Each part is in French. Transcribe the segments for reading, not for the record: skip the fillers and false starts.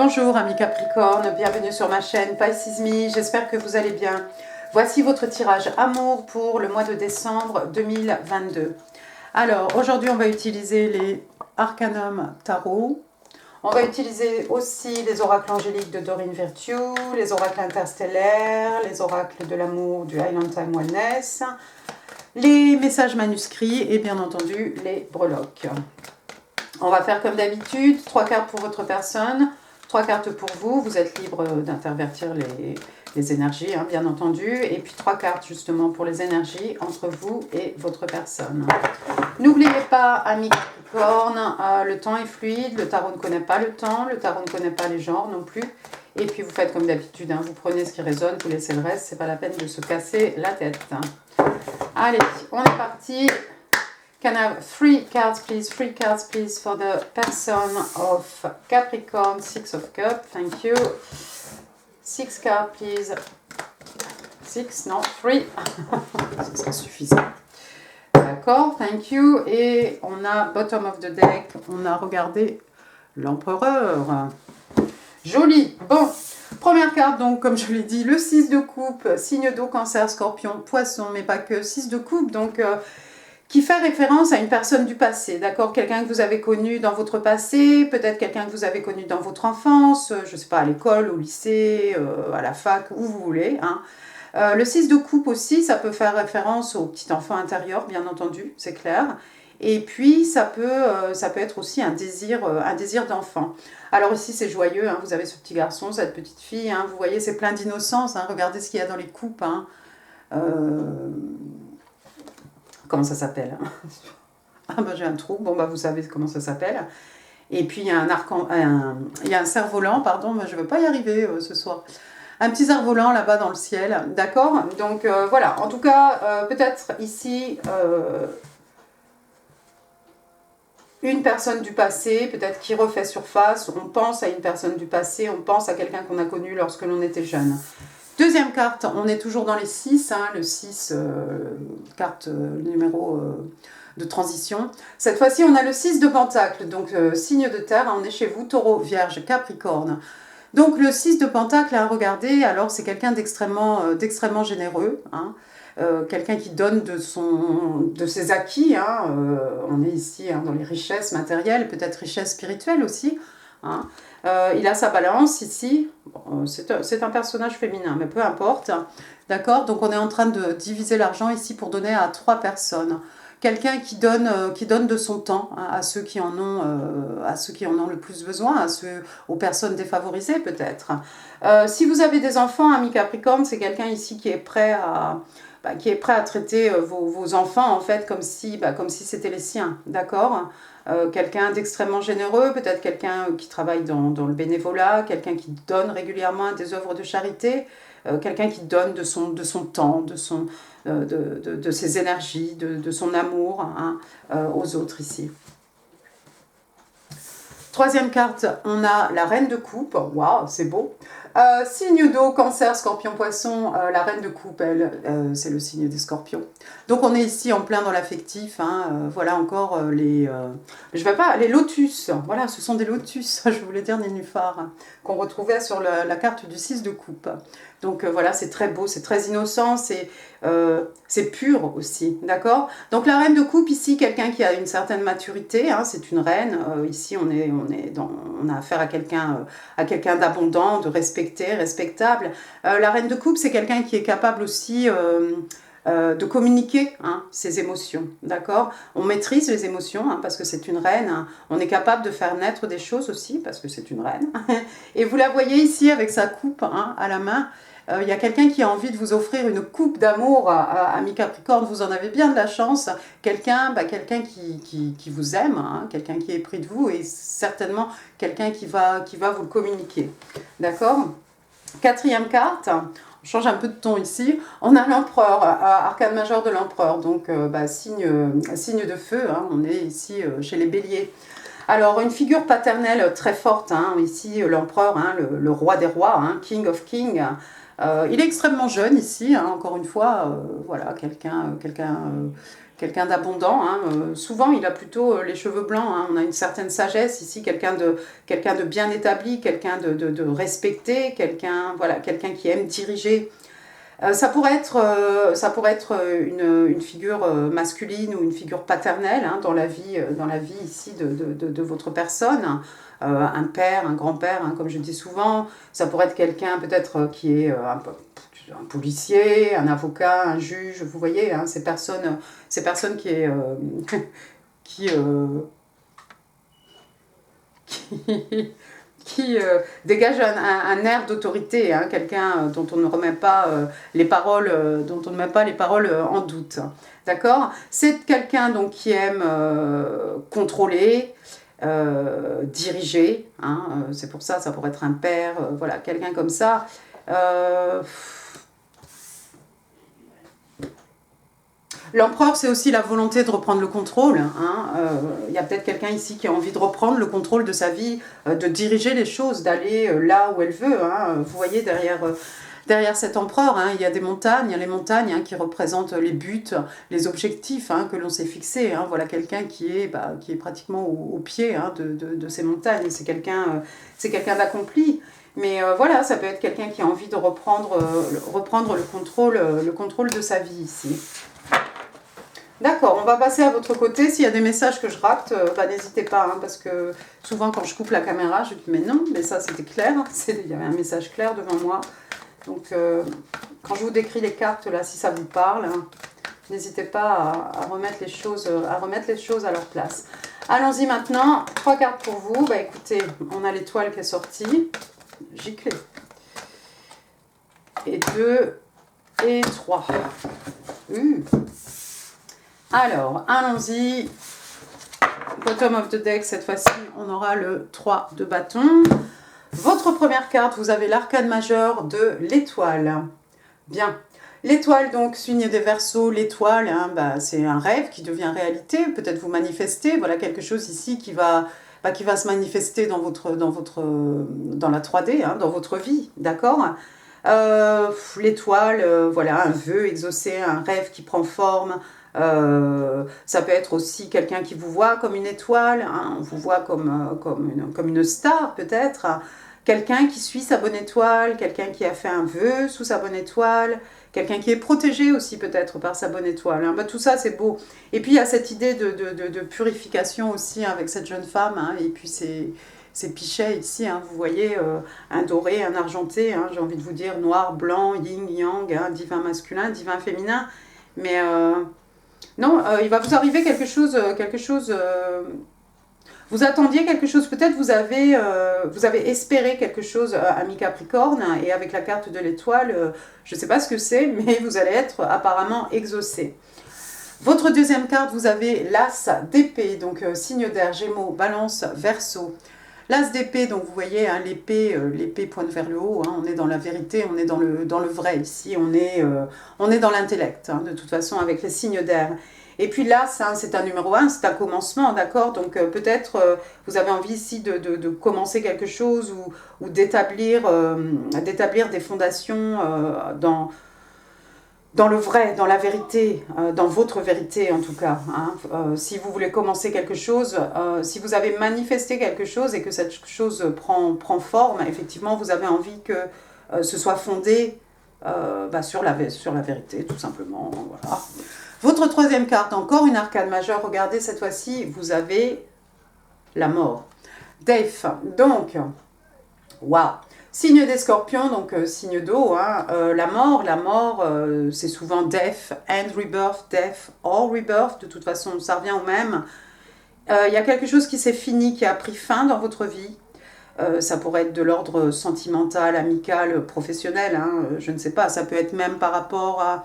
Bonjour amis Capricorne, bienvenue sur ma chaîne Pisces Me, j'espère que vous allez bien. Voici votre tirage amour pour le mois de décembre 2022. Alors aujourd'hui on va utiliser les Arcanum Tarot. On va utiliser aussi les oracles angéliques de Doreen Virtue, les oracles interstellaires, les oracles de l'amour du Highland Time Wellness, les messages manuscrits et bien entendu les breloques. On va faire comme d'habitude, 3 cartes pour votre personne, 3 cartes pour vous. Vous êtes libre d'intervertir les énergies, hein, bien entendu. Et puis 3 cartes justement pour les énergies entre vous et votre personne. N'oubliez pas, amis Capricorne, le temps est fluide, le tarot ne connaît pas le temps, le tarot ne connaît pas les genres non plus. Et puis vous faites comme d'habitude, hein, vous prenez ce qui résonne, vous laissez le reste, c'est pas la peine de se casser la tête. Allez, on est parti. Can I have 3 cards, please? 3 cards, please, for the person of Capricorn. 6 of Cups, thank you. 6 cards, please. 6, non, 3. Ce sera suffisant. D'accord, thank you. Et on a bottom of the deck, on a regardé l'empereur. Joli. Bon, première carte, donc, comme je l'ai dit, le 6 de coupe, signe d'eau, cancer, scorpion, poisson, mais pas que. 6 de coupe, donc... qui fait référence à une personne du passé, d'accord? Quelqu'un que vous avez connu dans votre passé, peut-être quelqu'un que vous avez connu dans votre enfance, je ne sais pas, à l'école, au lycée, à la fac, où vous voulez. Hein. Le 6 de coupe aussi, ça peut faire référence au petit enfant intérieur, bien entendu, c'est clair. Et puis, ça peut être aussi un désir d'enfant. Alors ici, c'est joyeux, hein, vous avez ce petit garçon, cette petite fille, hein, vous voyez, c'est plein d'innocence, hein, regardez ce qu'il y a dans les coupes. Hein. Comment ça s'appelle? Ah ben j'ai un trou, bon bah vous savez comment ça s'appelle. Et puis il y a un cerf-volant, pardon, mais je ne veux pas y arriver ce soir. Un petit cerf-volant là-bas dans le ciel, d'accord? Donc voilà, en tout cas, peut-être ici, une personne du passé, peut-être qui refait surface, on pense à une personne du passé, on pense à quelqu'un qu'on a connu lorsque l'on était jeune. Deuxième carte, on est toujours dans les 6, hein, le 6, carte numéro de transition. Cette fois-ci, on a le 6 de Pentacle, donc signe de terre, hein, on est chez vous, Taureau, Vierge, Capricorne. Donc le 6 de Pentacle, hein, regardez, alors c'est quelqu'un d'extrêmement généreux, hein, quelqu'un qui donne de ses acquis, hein, on est ici hein, dans les richesses matérielles, peut-être richesses spirituelles aussi, hein. Il a sa balance ici, bon, c'est un personnage féminin, mais peu importe, d'accord? Donc on est en train de diviser l'argent ici pour donner à 3 personnes. Quelqu'un qui donne de son temps hein, à ceux qui en ont le plus besoin, aux personnes défavorisées peut-être. Si vous avez des enfants, amis Capricorne, c'est quelqu'un ici qui est prêt à traiter vos enfants en fait comme si c'était les siens, d'accord? Quelqu'un d'extrêmement généreux, peut-être quelqu'un qui travaille dans le bénévolat, quelqu'un qui donne régulièrement à des œuvres de charité, quelqu'un qui donne de son temps, de ses énergies, de son amour hein, aux autres ici. Troisième carte, on a la reine de coupe, waouh, c'est beau. Signe d'eau, cancer, scorpion, poisson, la reine de coupe, elle, c'est le signe des scorpions. Donc on est ici en plein dans l'affectif, hein, voilà encore les lotus, voilà, ce sont des lotus, je voulais dire nénuphars, hein, qu'on retrouvait sur la carte du 6 de coupe. Donc voilà, c'est très beau, c'est très innocent, c'est pur aussi, d'accord? Donc la reine de coupe ici, quelqu'un qui a une certaine maturité, hein, c'est une reine, ici on a affaire à quelqu'un d'abondant, de respectable. La reine de coupe, c'est quelqu'un qui est capable aussi de communiquer hein, ses émotions, d'accord? On maîtrise les émotions, hein, parce que c'est une reine, hein. On est capable de faire naître des choses aussi, parce que c'est une reine. Et vous la voyez ici avec sa coupe hein, à la main. Il y a quelqu'un qui a envie de vous offrir une coupe d'amour ami Capricorne, vous en avez bien de la chance. Quelqu'un qui vous aime, hein, quelqu'un qui est pris de vous et certainement quelqu'un qui va vous le communiquer. D'accord? Quatrième carte, on change un peu de ton ici. On a l'empereur, arcane majeur de l'empereur, donc signe de feu, hein, on est ici chez les béliers. Alors, une figure paternelle très forte, hein, ici l'empereur, hein, le roi des rois, hein, King of Kings. Il est extrêmement jeune ici, hein, encore une fois, voilà, quelqu'un quelqu'un d'abondant. Hein. Souvent, il a plutôt les cheveux blancs. Hein. On a une certaine sagesse ici, quelqu'un de bien établi, quelqu'un de respecté, quelqu'un voilà, quelqu'un qui aime diriger. Ça pourrait être une figure masculine ou une figure paternelle hein, dans la vie ici de votre personne. Un père, un grand-père, hein, comme je dis souvent. Ça pourrait être quelqu'un peut-être qui est un policier, un avocat, un juge. Vous voyez, hein, ces personnes qui est qui, qui dégage un air d'autorité, hein, quelqu'un dont on ne remet pas les paroles, en doute. D'accord? C'est quelqu'un donc qui aime contrôler, diriger. Hein, c'est pour ça, ça pourrait être un père, voilà, quelqu'un comme ça. L'empereur, c'est aussi la volonté de reprendre le contrôle. Hein. Y a peut-être quelqu'un ici qui a envie de reprendre le contrôle de sa vie, de diriger les choses, d'aller là où elle veut. Hein. Vous voyez, derrière cet empereur, hein, il y a des montagnes, il y a les montagnes hein, qui représentent les buts, les objectifs hein, que l'on s'est fixés. Hein. Voilà quelqu'un qui est pratiquement au pied hein, de ces montagnes. C'est quelqu'un d'accompli. Mais voilà, ça peut être quelqu'un qui a envie de reprendre le contrôle de sa vie ici. D'accord, on va passer à votre côté. S'il y a des messages que je rate, n'hésitez pas, hein, parce que souvent quand je coupe la caméra, je dis mais non, mais ça c'était clair, il y avait un message clair devant moi. Donc quand je vous décris les cartes là, si ça vous parle, hein, n'hésitez pas à remettre les choses à leur place. Allons-y maintenant, 3 cartes pour vous. Bah écoutez, on a l'étoile qui est sortie, giclée. Et 2 et 3. Alors, allons-y. Bottom of the deck, cette fois-ci, on aura le 3 de bâton. Votre première carte, vous avez l'arcane majeur de l'étoile. Bien. L'étoile, donc, signe des Verseaux, l'étoile, hein, c'est un rêve qui devient réalité. Peut-être vous manifestez, voilà quelque chose ici qui va se manifester dans la 3D, hein, dans votre vie, d'accord ? L'étoile, voilà, un vœu exaucé, un rêve qui prend forme. Ça peut être aussi quelqu'un qui vous voit comme une étoile, hein, on vous voit comme une star peut-être, quelqu'un qui suit sa bonne étoile, quelqu'un qui a fait un vœu sous sa bonne étoile, quelqu'un qui est protégé aussi peut-être par sa bonne étoile. Hein. Tout ça c'est beau. Et puis il y a cette idée de purification aussi hein, avec cette jeune femme, hein, et puis ces pichets ici, hein, vous voyez, un doré, un argenté, hein, j'ai envie de vous dire noir, blanc, yin, yang, hein, divin masculin, divin féminin, mais non, il va vous arriver quelque chose vous attendiez quelque chose, peut-être vous avez espéré quelque chose, ami Capricorne, et avec la carte de l'étoile, je ne sais pas ce que c'est, mais vous allez être apparemment exaucé. Votre deuxième carte, vous avez l'As d'épée, donc signe d'air, Gémeaux, Balance, Verseau. L'As d'épée, donc vous voyez, hein, l'épée pointe vers le haut, hein, on est dans la vérité, on est dans le vrai ici, on est dans l'intellect, hein, de toute façon, avec les signes d'air. Et puis là, c'est un numéro 1, c'est un commencement, d'accord? Donc peut-être vous avez envie ici de commencer quelque chose ou d'établir des fondations dans le vrai, dans la vérité, dans votre vérité en tout cas. Hein. Si vous voulez commencer quelque chose, si vous avez manifesté quelque chose et que cette chose prend forme, effectivement, vous avez envie que ce soit fondé sur la vérité, tout simplement. Voilà. Votre troisième carte, encore une arcane majeure. Regardez, cette fois-ci, vous avez la mort. Death. Donc, waouh. Signe des scorpions, donc signe d'eau. Hein, la mort, c'est souvent death and rebirth, death or rebirth. De toute façon, ça revient au même. Il y a quelque chose qui s'est fini, qui a pris fin dans votre vie. Ça pourrait être de l'ordre sentimental, amical, professionnel. Hein, je ne sais pas, ça peut être même par rapport à...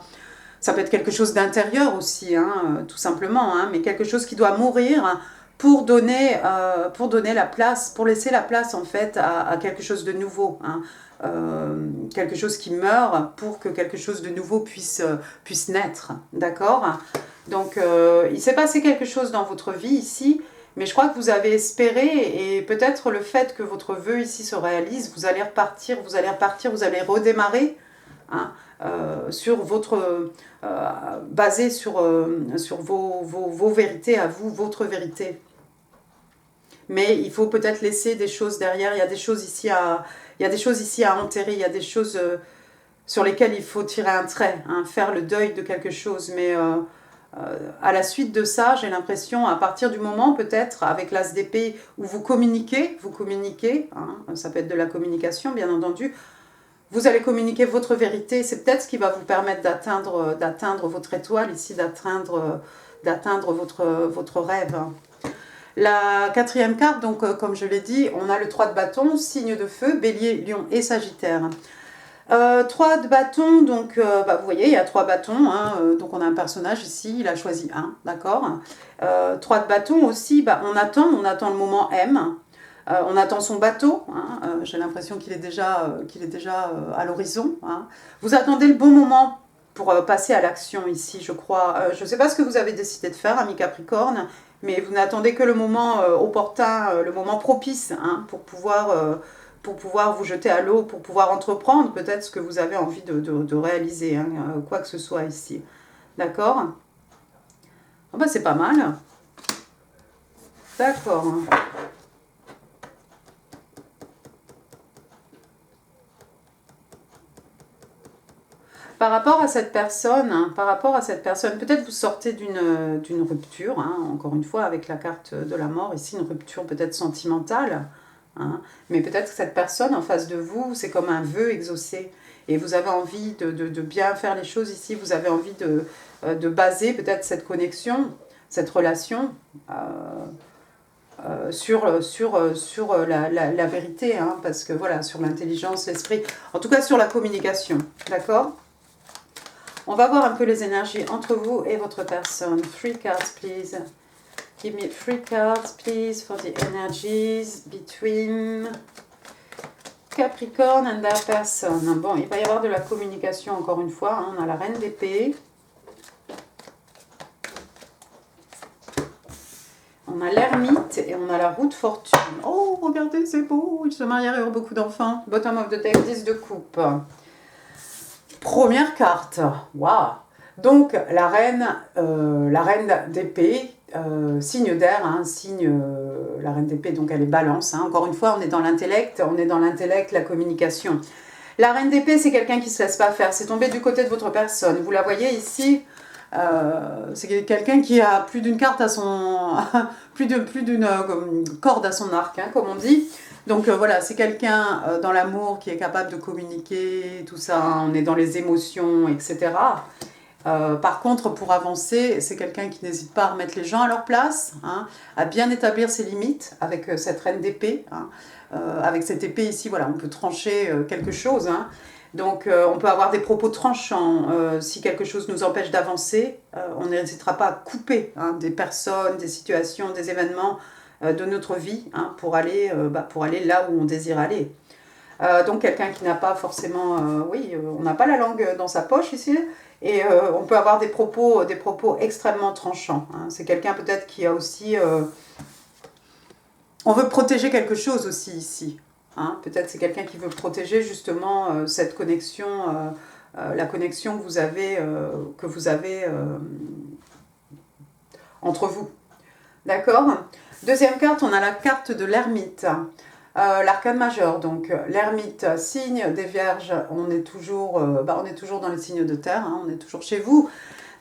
Ça peut être quelque chose d'intérieur aussi, hein, tout simplement, hein, mais quelque chose qui doit mourir pour donner la place, pour laisser la place en fait à quelque chose de nouveau. Hein, quelque chose qui meurt pour que quelque chose de nouveau puisse naître, d'accord? Donc il s'est passé quelque chose dans votre vie ici, mais je crois que vous avez espéré, et peut-être le fait que votre vœu ici se réalise, vous allez repartir, vous allez redémarrer hein, sur votre, basé sur vos vérités à vous, votre vérité. Mais il faut peut-être laisser des choses derrière. Il y a des choses ici à enterrer. Il y a des choses sur lesquelles il faut tirer un trait, hein, faire le deuil de quelque chose. Mais à la suite de ça, j'ai l'impression, à partir du moment peut-être avec l'as d'épée où vous communiquez, hein, ça peut être de la communication bien entendu, vous allez communiquer votre vérité. C'est peut-être ce qui va vous permettre d'atteindre votre étoile ici, d'atteindre votre rêve. La quatrième carte, donc comme je l'ai dit, on a le 3 de bâton, signe de feu, bélier, lion et sagittaire. 3 de bâton, donc vous voyez, il y a 3 bâtons, hein, donc on a un personnage ici, il a choisi un, d'accord. 3 de bâton aussi, on attend le moment M, on attend son bateau, hein, j'ai l'impression qu'il est déjà, à l'horizon. Hein. Vous attendez le bon moment pour passer à l'action ici, je crois. Je ne sais pas ce que vous avez décidé de faire, ami Capricorne, mais vous n'attendez que le moment opportun, le moment propice, hein, pour pouvoir vous jeter à l'eau, pour pouvoir entreprendre peut-être ce que vous avez envie de réaliser, hein, quoi que ce soit ici. D'accord? Oh c'est pas mal. D'accord. Par rapport à cette personne, peut-être vous sortez d'une rupture, hein, encore une fois avec la carte de la mort, ici une rupture peut-être sentimentale, hein, mais peut-être que cette personne en face de vous, c'est comme un vœu exaucé, et vous avez envie de bien faire les choses ici, vous avez envie de baser peut-être cette connexion, cette relation sur la vérité, hein, parce que voilà, sur l'intelligence, l'esprit, en tout cas sur la communication, d'accord? On va voir un peu les énergies entre vous et votre personne. 3 cards, please. Give me 3 cards, please, for the energies between Capricorn and their person. Bon, il va y avoir de la communication encore une fois. Hein. On a la reine d'épée. On a l'ermite et on a la roue de fortune. Oh, regardez, c'est beau. Ils se marieraient, auront beaucoup d'enfants. Bottom of the deck, 10 de coupe. Première carte, waouh! Donc la reine d'épée, signe d'air, hein, la reine d'épée, donc elle est balance. Hein. Encore une fois, on est dans l'intellect, la communication. La reine d'épée, c'est quelqu'un qui ne se laisse pas faire, c'est tombé du côté de votre personne. Vous la voyez ici, c'est quelqu'un qui a plus d'une carte à son... plus d'une corde à son arc, hein, comme on dit. Donc voilà, c'est quelqu'un dans l'amour qui est capable de communiquer, tout ça, hein, on est dans les émotions, etc. Par contre, pour avancer, c'est quelqu'un qui n'hésite pas à remettre les gens à leur place, hein, à bien établir ses limites avec cette reine d'épée. Hein. Avec cette épée ici, voilà, on peut trancher quelque chose. Hein. Donc on peut avoir des propos tranchants. Si quelque chose nous empêche d'avancer, on n'hésitera pas à couper, hein, des personnes, des situations, des événements de notre vie, hein, pour aller là où on désire aller. Donc quelqu'un qui n'a pas forcément, on n'a pas la langue dans sa poche ici, et on peut avoir des propos extrêmement tranchants. Hein. C'est quelqu'un peut-être qui a aussi, on veut protéger quelque chose aussi ici. Hein. Peut-être c'est quelqu'un qui veut protéger justement cette connexion, la connexion que vous avez entre vous. D'accord ? Deuxième carte, on a la carte de l'ermite. L'arcane majeur, donc l'ermite, signe des vierges, on est toujours dans les signes de terre, hein, on est toujours chez vous.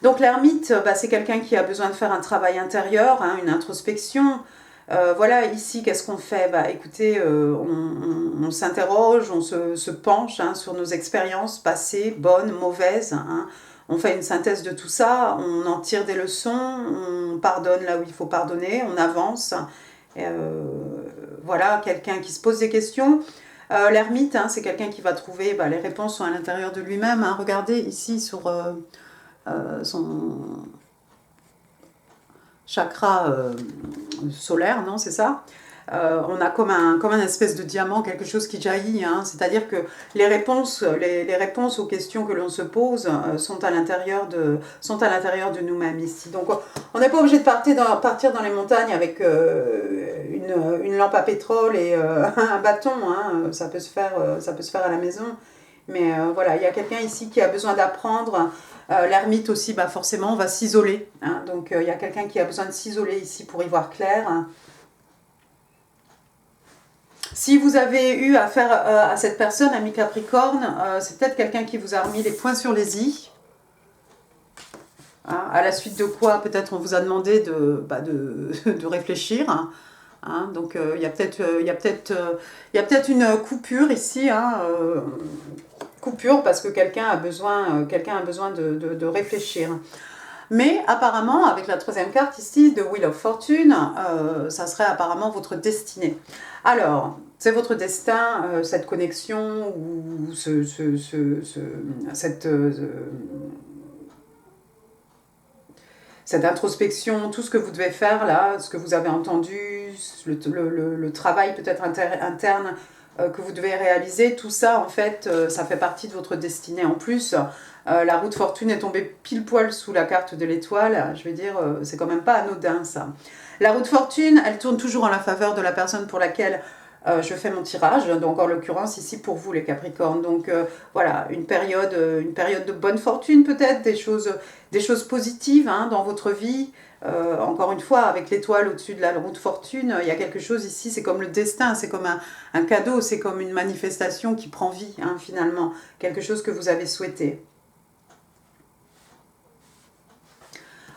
Donc l'ermite, c'est quelqu'un qui a besoin de faire un travail intérieur, hein, une introspection. Voilà, ici, qu'est-ce qu'on fait? Écoutez, on s'interroge, on se penche, hein, sur nos expériences passées, bonnes, mauvaises. Hein. On fait une synthèse de tout ça, on en tire des leçons, on pardonne là où il faut pardonner, on avance. Voilà, quelqu'un qui se pose des questions. L'ermite, hein, c'est quelqu'un qui va trouver, les réponses sont à l'intérieur de lui-même. Hein. Regardez ici sur son chakra solaire, non, c'est ça? On a comme un espèce de diamant, quelque chose qui jaillit, hein. C'est-à-dire que les réponses aux questions que l'on se pose sont à l'intérieur de nous-mêmes ici. Donc on n'est pas obligé de partir dans les montagnes avec une lampe à pétrole et un bâton, hein. Ça peut se faire à la maison. Mais voilà, il y a quelqu'un ici qui a besoin d'apprendre. L'ermite aussi, bah forcément, on va s'isoler. Hein. Donc, il y a quelqu'un qui a besoin de s'isoler ici pour y voir clair. Si vous avez eu affaire à cette personne, ami Capricorne, c'est peut-être quelqu'un qui vous a remis les points sur les i. Hein, à la suite de quoi, peut-être on vous a demandé de réfléchir. Hein, donc il y a peut-être une coupure ici. Hein, coupure parce que quelqu'un a besoin de réfléchir. Mais apparemment, avec la troisième carte ici, de Wheel of Fortune, ça serait apparemment votre destinée. Alors, c'est votre destin, cette connexion ou cette introspection, tout ce que vous devez faire là, ce que vous avez entendu, le travail peut-être interne que vous devez réaliser, tout ça en fait, ça fait partie de votre destinée. En plus, la roue de fortune est tombée pile poil sous la carte de l'étoile, je veux dire, c'est quand même pas anodin ça. La roue de fortune, elle tourne toujours en la faveur de la personne pour laquelle je fais mon tirage, donc en l'occurrence ici pour vous les Capricornes. Donc voilà, une période de bonne fortune peut-être, des choses positives hein, dans votre vie. Encore une fois, avec l'étoile au-dessus de la roue de fortune, il y a quelque chose ici, c'est comme le destin, c'est comme un cadeau, c'est comme une manifestation qui prend vie hein, finalement, quelque chose que vous avez souhaité.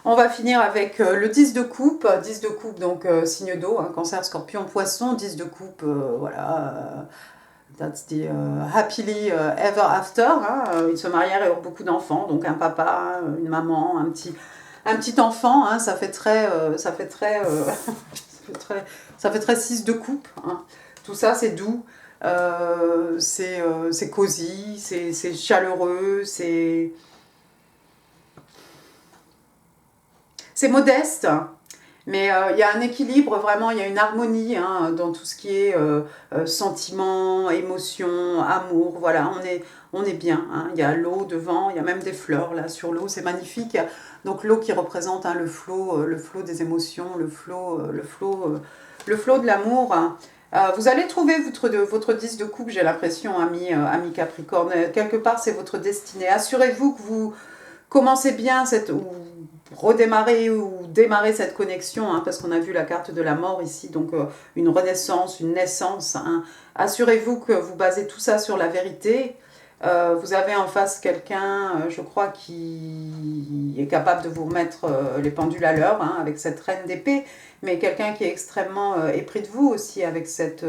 On va finir avec le 10 de coupe, donc signe d'eau, hein, cancer, scorpion, poisson, 10 de coupe, voilà, that's the happily ever after, hein, ils se marièrent et eurent beaucoup d'enfants, donc un papa, une maman, un petit enfant, hein, ça fait très, ça fait très 6 de coupe, hein. Tout ça c'est doux, c'est cosy, c'est chaleureux, c'est modeste, mais il y a un équilibre, vraiment, il y a une harmonie hein, dans tout ce qui est sentiment, émotion, amour, voilà, on est bien. Hein. Il y a l'eau devant, il y a même des fleurs là sur l'eau, c'est magnifique. Donc l'eau qui représente hein, le flot des émotions, le flot de l'amour. Vous allez trouver votre 10 de coupe, j'ai l'impression, ami Capricorne. Quelque part, c'est votre destinée. Assurez-vous que vous commencez bien ou redémarrer ou démarrer cette connexion, hein, parce qu'on a vu la carte de la mort ici, donc une renaissance, une naissance. Hein. Assurez-vous que vous basez tout ça sur la vérité. Vous avez en face quelqu'un, je crois, qui est capable de vous remettre les pendules à l'heure, hein, avec cette reine d'épée, mais quelqu'un qui est extrêmement épris de vous aussi avec cette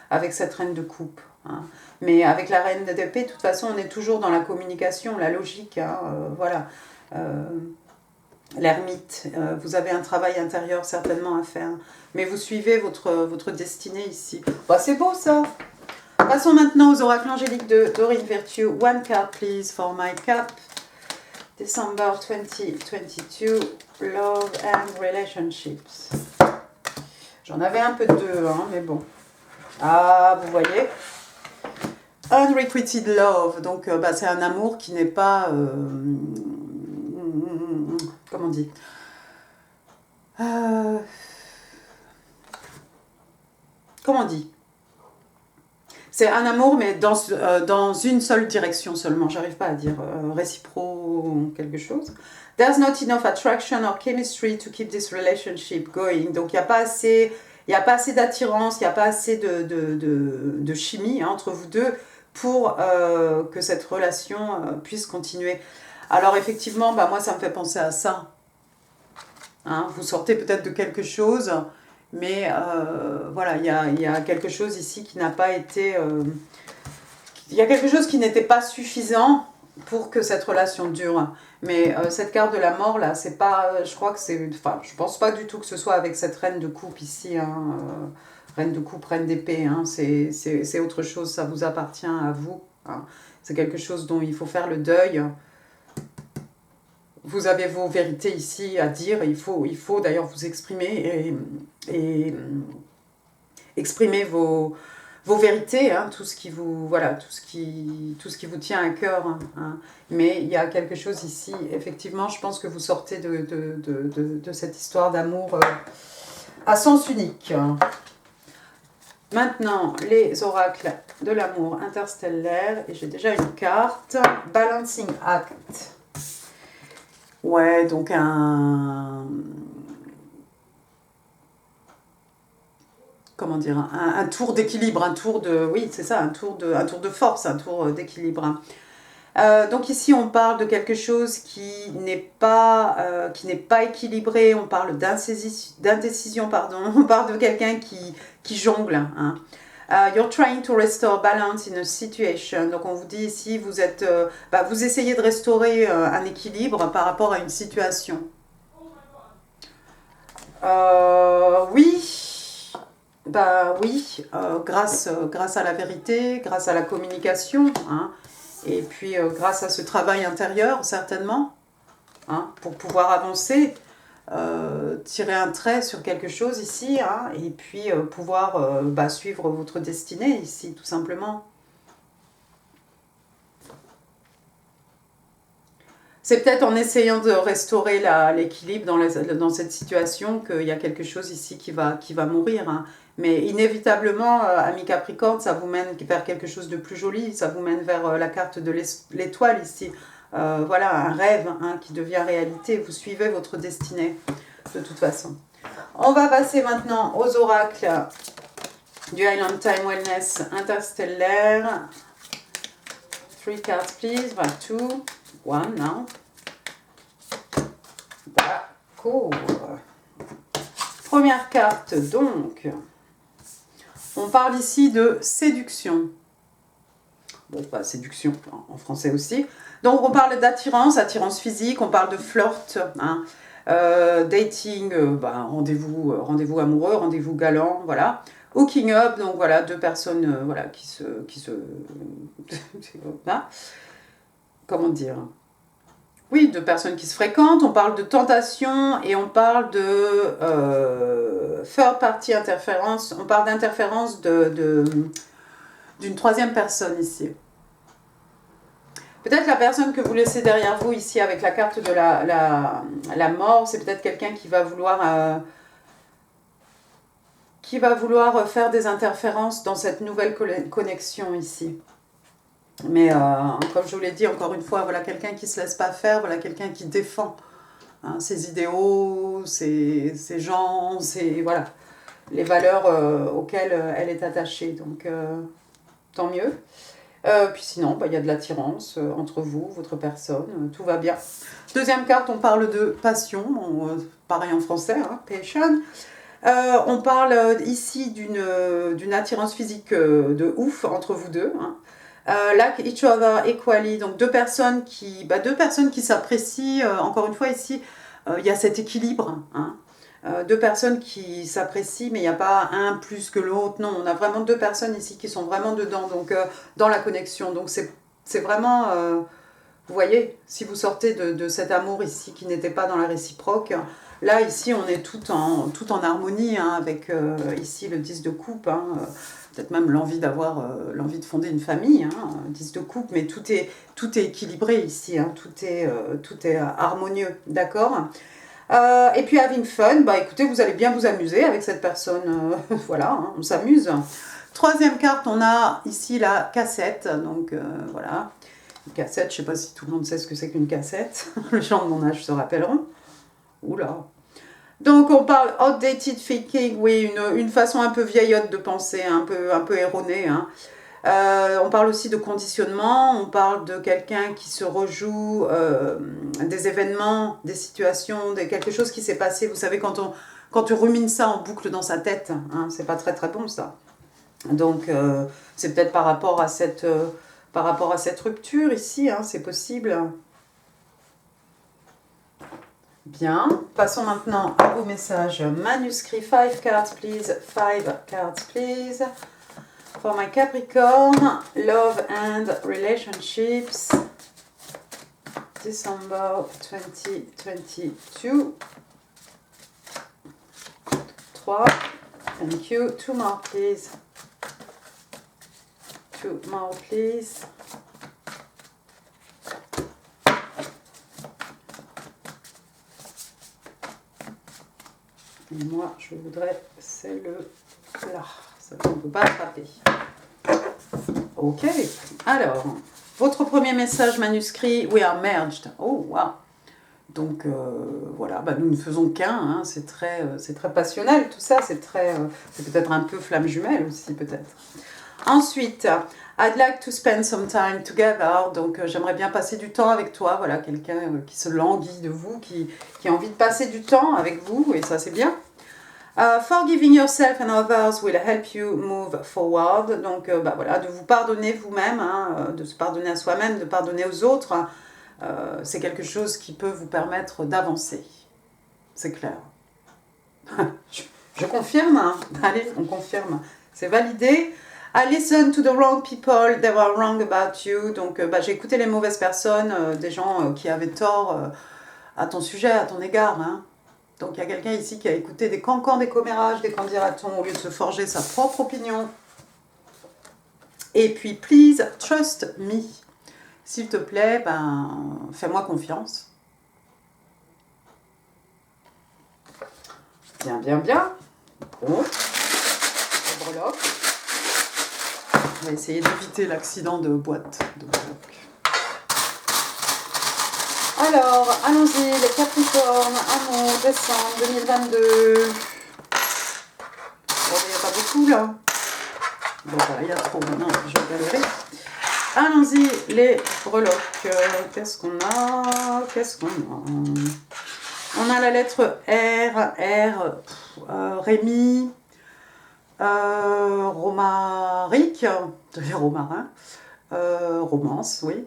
reine de coupe. Hein. Mais avec la reine d'épée, de toute façon, on est toujours dans la communication, la logique, hein, voilà. L'ermite, vous avez un travail intérieur certainement à faire, mais vous suivez votre destinée ici. Bah, c'est beau ça. Passons maintenant aux oracles angéliques de Dorine Virtue. One card please for my cap. December 2022, love and relationships. J'en avais un peu de deux, hein, mais bon. Ah, vous voyez. Unrequited love, donc bah, c'est un amour qui n'est pas... comment on dit comment on dit c'est un amour, mais dans une seule direction seulement. J'arrive pas à dire récipro quelque chose. There's not enough attraction or chemistry to keep this relationship going. Donc, il n'y a pas assez d'attirance, il n'y a pas assez de chimie hein, entre vous deux pour que cette relation puisse continuer. Alors, effectivement, bah, moi, ça me fait penser à ça. Hein, vous sortez peut-être de quelque chose... Mais voilà, il y a quelque chose ici qui n'a pas été... il y a quelque chose qui n'était pas suffisant pour que cette relation dure. Mais cette carte de la mort, là, c'est pas... Je crois que c'est... Enfin, je pense pas du tout que ce soit avec cette reine de coupe ici. Hein, reine de coupe, reine d'épée. Hein, c'est autre chose, ça vous appartient à vous. Hein, c'est quelque chose dont il faut faire le deuil. Vous avez vos vérités ici à dire, il faut d'ailleurs vous exprimer et exprimer vos vérités, hein, tout ce qui vous vous tient à cœur. Hein. Mais il y a quelque chose ici, effectivement, je pense que vous sortez de cette histoire d'amour à sens unique. Maintenant, les oracles de l'amour interstellaire. Et j'ai déjà une carte. Balancing Act. Ouais, donc comment dire, un tour d'équilibre, un tour de, oui, c'est ça, un tour de force, un tour d'équilibre. Donc ici, on parle de quelque chose qui n'est pas équilibré. On parle d'indécision, pardon. On parle de quelqu'un qui jongle. Hein. You're trying to restore balance in a situation. Donc on vous dit ici, vous êtes, vous essayez de restaurer un équilibre par rapport à une situation. Oui, oui, grâce à la vérité, grâce à la communication, hein, et puis grâce à ce travail intérieur, certainement, hein, pour pouvoir avancer, tirer un trait sur quelque chose ici, hein, et puis pouvoir suivre votre destinée ici, tout simplement. C'est peut-être en essayant de restaurer l'équilibre dans cette situation qu'il y a quelque chose ici qui va mourir. Hein. Mais inévitablement, ami Capricorne, ça vous mène vers quelque chose de plus joli, ça vous mène vers la carte de l'étoile ici. Voilà, un rêve hein, qui devient réalité. Vous suivez votre destinée, de toute façon. On va passer maintenant aux oracles du Island Time Wellness interstellaire. 3 cards, please. 2, 1 now. D'accord. Première carte, donc. On parle ici de séduction. Bon, séduction en français aussi. Donc, on parle d'attirance, attirance physique, on parle de flirt, hein, dating, rendez-vous amoureux, rendez-vous galant, voilà. Hooking up, donc voilà, deux personnes voilà, qui se comment dire, oui, deux personnes qui se fréquentent, on parle de tentation et on parle de third party interférence, on parle d'interférence d'une troisième personne ici. Peut-être la personne que vous laissez derrière vous ici avec la carte de la mort, c'est peut-être quelqu'un qui va vouloir faire des interférences dans cette nouvelle connexion ici. Mais comme je vous l'ai dit encore une fois, voilà quelqu'un qui ne se laisse pas faire, voilà quelqu'un qui défend hein, ses idéaux, ses gens, voilà, les valeurs auxquelles elle est attachée. Donc tant mieux. Puis sinon, il y a de l'attirance entre vous, votre personne, tout va bien. Deuxième carte, on parle de passion, pareil en français, hein, passion. On parle ici d'une attirance physique de ouf entre vous deux. Hein. Like each other equally, donc deux personnes qui s'apprécient. Encore une fois ici, il y a cet équilibre. Hein. Deux personnes qui s'apprécient, mais il n'y a pas un plus que l'autre. Non, on a vraiment deux personnes ici qui sont vraiment dedans, donc dans la connexion. Donc c'est vraiment, vous voyez, si vous sortez de cet amour ici qui n'était pas dans la réciproque, là ici on est tout en harmonie hein, avec ici le 10 de coupe. Hein, peut-être même l'envie de fonder une famille, hein, 10 de coupe, mais tout est équilibré ici, hein, tout est harmonieux, d'accord. Et puis having fun, écoutez, vous allez bien vous amuser avec cette personne, voilà, hein, on s'amuse. Troisième carte, on a ici la cassette, donc voilà, une cassette, je ne sais pas si tout le monde sait ce que c'est qu'une cassette, les gens de mon âge se rappelleront. Oula. Donc on parle outdated thinking, oui, une façon un peu vieillotte de penser, un peu erronée. Hein. On parle aussi de conditionnement, on parle de quelqu'un qui se rejoue des événements, des situations, quelque chose qui s'est passé. Vous savez, quand on rumine ça en boucle dans sa tête, hein, c'est pas très très bon ça. Donc c'est peut-être par rapport à cette rupture ici, hein, c'est possible. Bien, passons maintenant à vos messages manuscrits. 5 cards please, 5 cards please. For my Capricorn, love and relationships, December 2022. 3, thank you. 2 more please. 2 more please. Et moi, je voudrais, c'est le là, On ne peut pas attraper. Ok. Alors, votre premier message manuscrit. We are merged. Oh, wow. Donc, voilà. Bah, nous ne faisons qu'un. Hein. C'est très passionnel, tout ça. C'est peut-être un peu flamme jumelle aussi, peut-être. Ensuite, I'd like to spend some time together. Donc, j'aimerais bien passer du temps avec toi. Voilà, quelqu'un qui se languit de vous, qui a envie de passer du temps avec vous. Et ça, c'est bien. Forgiving yourself and others will help you move forward. Donc, bah, voilà, de vous pardonner vous-même, hein, de se pardonner à soi-même, de pardonner aux autres. C'est quelque chose qui peut vous permettre d'avancer. C'est clair. je confirme. Hein. Allez, on confirme. C'est validé. I listen to the wrong people, they were wrong about you. Donc, bah, j'ai écouté les mauvaises personnes, des gens qui avaient tort à ton sujet, à ton égard. Hein. Donc, il y a quelqu'un ici qui a écouté des cancans, des commérages, des qu'en dira-t-on, au lieu de se forger sa propre opinion. Et puis, please, trust me. S'il te plaît, ben, fais-moi confiance. Bien, bien, bien. Bon. La breloque. On va essayer d'éviter l'accident de boîte de breloque. Alors, allons-y, les Capricornes, amour, décembre 2022. Bon, il n'y a pas beaucoup là. Bon, voilà, il y a trop maintenant, je vais galérer. Allons-y, les breloques. Qu'est-ce qu'on a? On a la lettre R, Rémi, Romaric, je vais dire Romarin, romance, oui.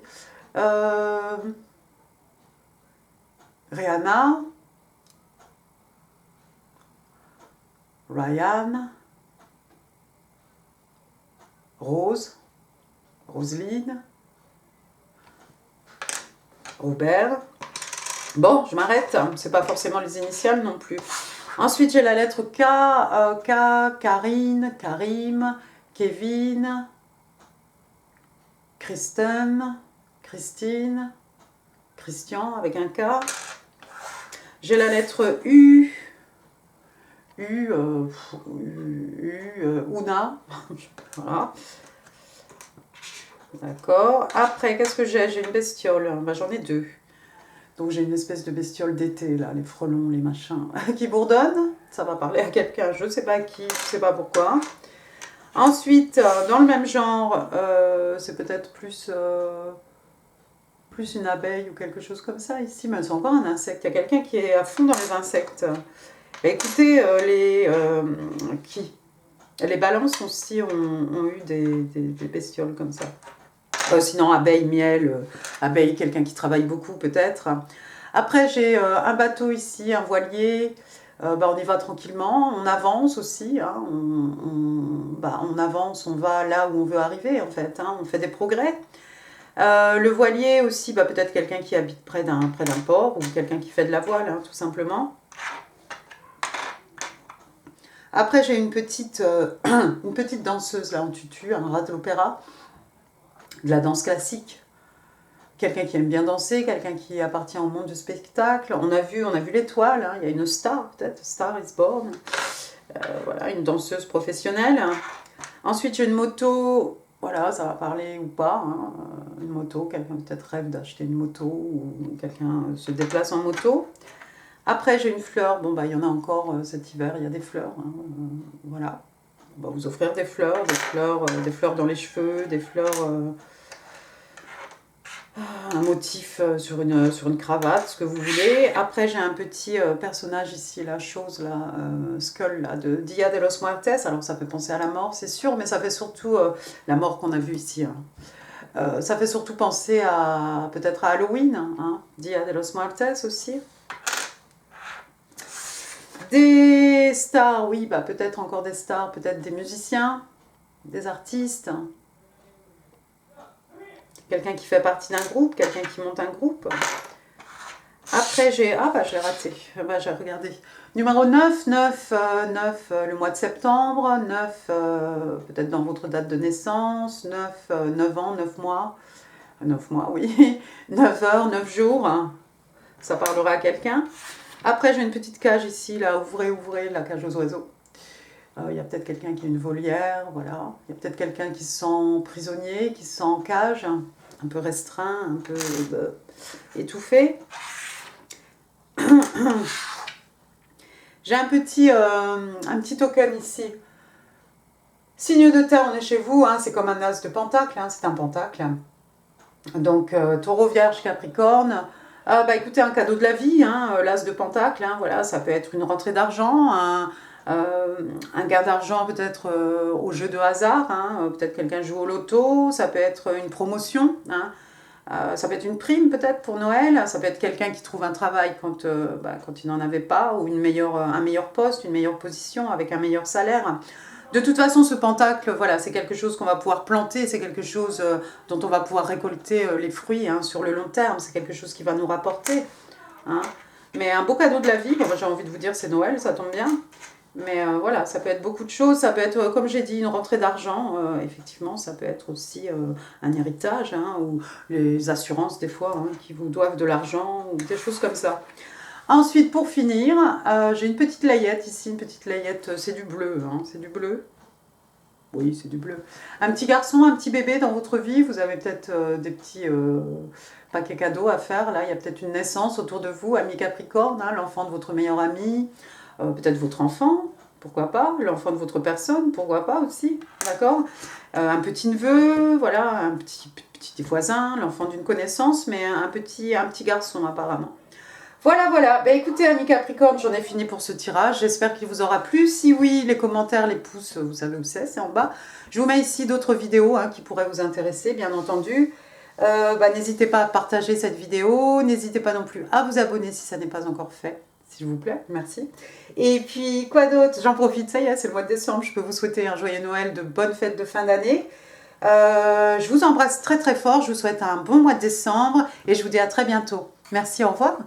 Rihanna, Ryan, Rose, Roselyne, Robert. Bon, je m'arrête, c'est pas forcément les initiales non plus. Ensuite, j'ai la lettre K, Karine, Karim, Kevin, Kristen, Christine, Christian avec un K. J'ai la lettre U, Una, voilà. D'accord. Après, qu'est-ce que j'ai? J'ai une bestiole, bah, j'en ai deux. Donc j'ai une espèce de bestiole d'été, là, les frelons, les machins, qui bourdonnent. Ça va parler à quelqu'un, je ne sais pas qui, je ne sais pas pourquoi. Ensuite, dans le même genre, c'est peut-être plus une abeille ou quelque chose comme ça ici, mais c'est encore un insecte. Il y a quelqu'un qui est à fond dans les insectes. Et écoutez, les balances aussi ont eu des bestioles comme ça. Sinon, abeille, miel, abeille, quelqu'un qui travaille beaucoup peut-être. Après, j'ai un bateau ici, un voilier. On y va tranquillement, on avance aussi. Hein, on avance, on va là où on veut arriver en fait. Hein, on fait des progrès. Le voilier aussi, peut-être quelqu'un qui habite près d'un port ou quelqu'un qui fait de la voile, hein, tout simplement. Après, j'ai une petite danseuse là en tutu, un rat de l'opéra, de la danse classique. Quelqu'un qui aime bien danser, quelqu'un qui appartient au monde du spectacle. On a vu l'étoile, hein, il y a une star peut-être, Star is Born. Voilà, une danseuse professionnelle. Ensuite, j'ai une moto, voilà, ça va parler ou pas. Hein, une moto, quelqu'un peut-être rêve d'acheter une moto ou quelqu'un se déplace en moto. Après, j'ai une fleur, il y en a encore cet hiver, il y a des fleurs. Hein, voilà, on va vous offrir des fleurs dans les cheveux, des fleurs... un motif sur une cravate, ce que vous voulez. Après, j'ai un petit personnage ici, la chose, là, Skull, là, de Dia de los Muertes. Alors, ça fait penser à la mort, c'est sûr, mais ça fait surtout la mort qu'on a vue ici. Hein. Ça fait surtout penser à peut-être à Halloween, hein, Dia de los Muertes aussi. Des stars, oui, peut-être encore des stars, peut-être des musiciens, des artistes. Quelqu'un qui fait partie d'un groupe, quelqu'un qui monte un groupe. Après, j'ai... je l'ai raté. J'ai regardé. Numéro 9, le mois de septembre. 9, peut-être dans votre date de naissance. 9 ans, 9 mois. 9 mois, oui. 9 heures, 9 jours. Ça parlera à quelqu'un. Après, j'ai une petite cage ici, là. Ouvrez, la cage aux oiseaux. Il y a peut-être quelqu'un qui a une volière, voilà. Il y a peut-être quelqu'un qui se sent prisonnier, qui se sent en cage, un peu restreint, un peu étouffé. J'ai un petit token ici. Signe de terre, on est chez vous, hein, c'est comme un as de pentacle, hein, c'est un pentacle. Donc, taureau, vierge, capricorne. Bah écoutez, un cadeau de la vie, hein, l'as de pentacle, hein, voilà, ça peut être une rentrée d'argent, un gain d'argent peut-être au jeu de hasard, hein, peut-être quelqu'un joue au loto, ça peut être une promotion, hein, ça peut être une prime peut-être pour Noël, ça peut être quelqu'un qui trouve un travail quand il n'en avait pas, ou un meilleur poste, une meilleure position avec un meilleur salaire. De toute façon, ce pentacle, voilà, c'est quelque chose qu'on va pouvoir planter, c'est quelque chose dont on va pouvoir récolter les fruits, hein, sur le long terme, c'est quelque chose qui va nous rapporter, hein. Mais un beau cadeau de la vie, bon, j'ai envie de vous dire c'est Noël, ça tombe bien. Mais voilà, ça peut être beaucoup de choses, ça peut être, comme j'ai dit, une rentrée d'argent, effectivement, ça peut être aussi un héritage, hein, ou les assurances des fois, hein, qui vous doivent de l'argent, ou des choses comme ça. Ensuite, pour finir, j'ai une petite layette ici, une petite layette, c'est du bleu, hein, c'est du bleu. Oui, c'est du bleu. Un petit garçon, un petit bébé dans votre vie, vous avez peut-être des petits paquets cadeaux à faire, là, il y a peut-être une naissance autour de vous, ami Capricorne, hein, l'enfant de votre meilleur ami, peut-être votre enfant, pourquoi pas, l'enfant de votre personne, pourquoi pas aussi, d'accord, un petit neveu, voilà, un petit voisin, l'enfant d'une connaissance, mais un petit garçon apparemment. Voilà, voilà. Bah, écoutez, amis Capricorne, j'en ai fini pour ce tirage. J'espère qu'il vous aura plu. Si oui, les commentaires, les pouces, vous savez où c'est en bas. Je vous mets ici d'autres vidéos, hein, qui pourraient vous intéresser, bien entendu. N'hésitez pas à partager cette vidéo. N'hésitez pas non plus à vous abonner si ça n'est pas encore fait. S'il vous plaît, merci. Et puis, quoi d'autre? J'en profite, ça y est, c'est le mois de décembre. Je peux vous souhaiter un joyeux Noël, de bonnes fêtes de fin d'année. Je vous embrasse très très fort. Je vous souhaite un bon mois de décembre et je vous dis à très bientôt. Merci, au revoir.